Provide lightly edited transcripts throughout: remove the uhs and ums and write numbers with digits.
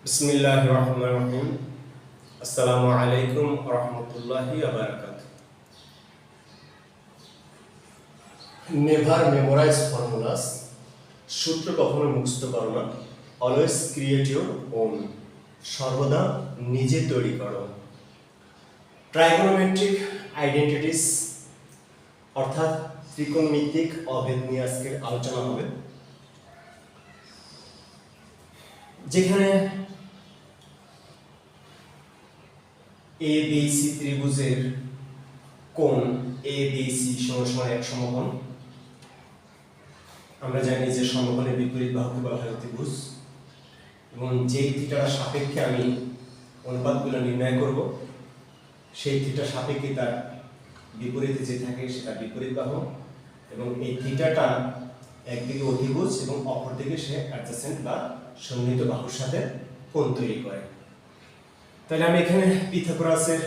বিসমিল্লাহির রহমানির রহিম। আসসালামু আলাইকুম ওয়া রাহমাতুল্লাহি ওয়া বারাকাতুহু। নেভার মেমোরাইজ ফর্মুলাস, সূত্র কখনো মুখস্থ করো না। অলওয়েজ ক্রিয়েট ইউর ওন, সর্বদা নিজে তৈরি করো। ট্রাইগোনোমেট্রিক আইডেন্টিটিস অর্থাৎ ত্রিকোণমিতিক অভেদ নিয়ে আজকে আলোচনা হবে, যেখানে এ বি সি ত্রিভুজের কোণ এ বি সি সমান এক সমকোণ। আমরা জানি যে সমকোণের বিপরীত বাহুকে বলা হয় অতিভুজ, এবং যেই থিটার সাপেক্ষে আমি অনুপাতগুলো নির্ণয় করব সেই থিটার সাপেক্ষে তার বিপরীতে যে থাকে সেটা বিপরীত বাহু, এবং এই থিটাটা একদিকে অতিভুজ এবং অপরদিকে সে অ্যাডজাসেন্ট বা সন্নিহিত বাহুর সাথে কোণ তৈরি করে। তাহলে আমি এখানে পিথাগোরাসের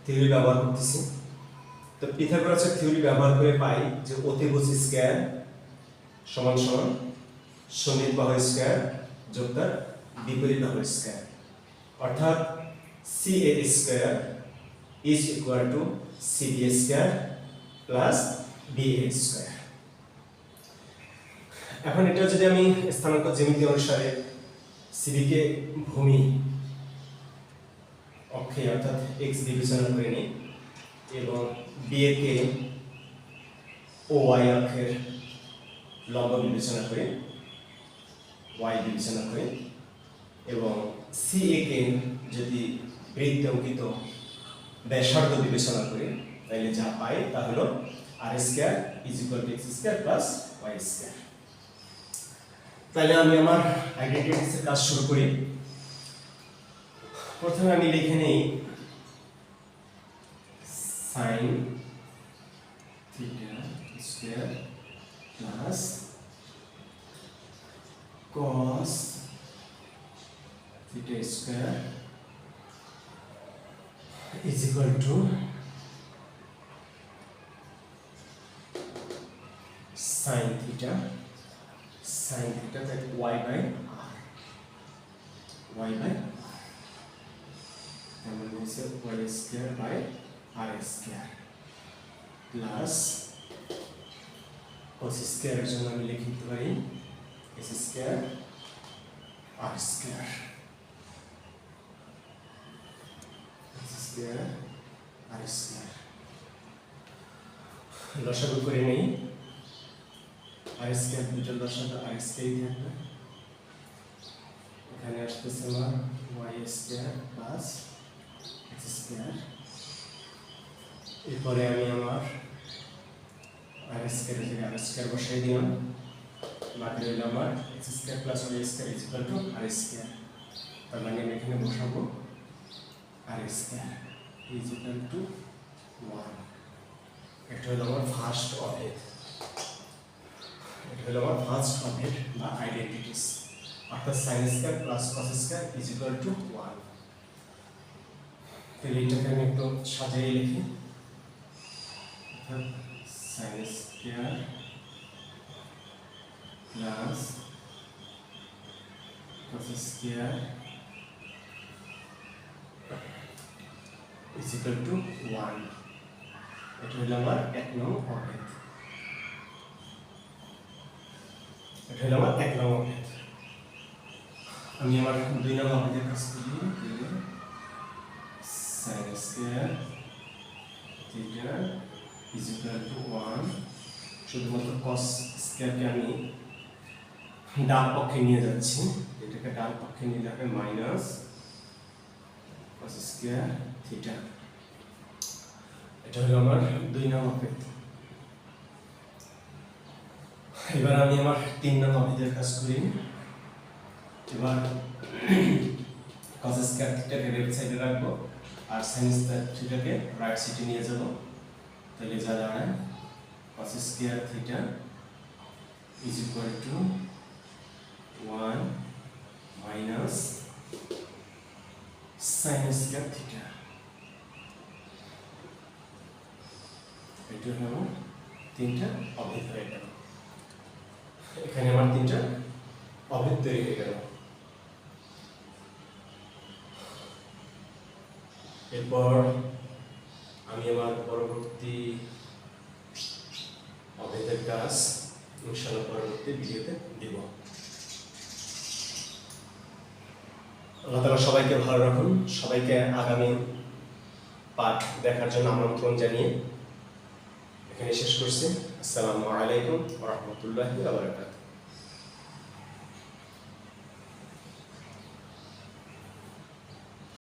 থিওরি ব্যবহার করতেছি। তো পিথাগোরাসের থিওরি ব্যবহার করে পাই যে অতিভুজ স্কয়ার সমান সমান সন্নিহিত বাহু স্কয়ার যোগ তার বিপরীত বাহু স্কয়ার, অর্থাৎ CA square is equal to CB square plus BA square. এখন এটা যদি আমি স্থানাঙ্ক জ্যামিতি অনুসারে CB কে ভূমি অক্ষে অর্থাৎ x বিবেচনা করে নিই এবং BA কে OY অক্ষের লম্ব বিবেচনা করে y বিবেচনা করে, এবং CA কে যদি বৃত্তে অঙ্কিত ব্যাসার্ধ বিবেচনা করে, তাহলে যা পাই তা হলো r square is equal to x square plus y square. তাহলে আমি আমার আইডেন্টিটিসের কাজ শুরু করি। প্রথমে আমি লিখে নেই sin theta square plus cos theta square is equal to sin theta that y by r, তার মানে হচ্ছে y square by r square plus cos স্কয়ারের জন্য আমি লিখে দিতে পারি s square r square, s square r square. লসাগু করে নেই, r স্কয়ার দুটোর লসাগু r স্কয়ারই থাকবে। এখানে আসতেছে আমার y square plus x square. এরপরে আমি আমার r স্কয়ারের জায়গায় r স্কয়ার বসাই দিলাম, বাকি রইল আমার x square plus y square is equal to r square. তার মানে আমি এখানে বসাবো r square is equal to 1। এটা হলো আমার ফার্স্ট অভেদ, এটা হলো আমার ফার্স্ট অভেদ বা আইডেন্টিটিস, অর্থাৎ sin square plus cos square is equal to 1। তাহলে এটাকে আমি একটু সাজিয়ে লিখি, অর্থাৎ sin square plus cos square is equal to 1। এটা হলো আমার 1 নং অভেদ, এটা হলো আমার 1 নং অভেদ। আমি আমার 2 নং অভেদের কাজ করি, sin square theta is equal to 1। শুধুমাত্র cos স্কয়ারকে আমি ডান পক্ষে নিয়ে যাচ্ছি, এটাকে ডান পক্ষে নিয়ে যাবে মাইনাস cos স্কয়ার থিটা। এটা হলো আমার 2 নং অভেদ। এবার আমি আমার 3 নং অভেদের কাজ করি। এবার cos স্কয়ার থিটাকে লেফট সাইডে রাখবো আর sin স্কয়ার থিটাকে রাইট সাইডে নিয়ে যাব। তাহলে যা দাঁড়ায় cos square theta is equal to 1 minus sin square theta. এটা হলো তিনটা অভেদ হয়ে গেল। এখানে আমার তিনটা অভেদ তৈরি হয়ে গেল। এরপর আমি আমার পরবর্তী অভেদের কাজ ইনশাআল্লাহ পরবর্তী ভিডিওতে দিব। আল্লাহ তাআলা সবাইকে ভালো রাখুন। সবাইকে আগামী পাঠ দেখার জন্য আমন্ত্রণ জানিয়ে এখানে শেষ করছি। আসসালামু আলাইকুম ওয়া রাহমাতুল্লাহি ওয়া বারাকাতুহু।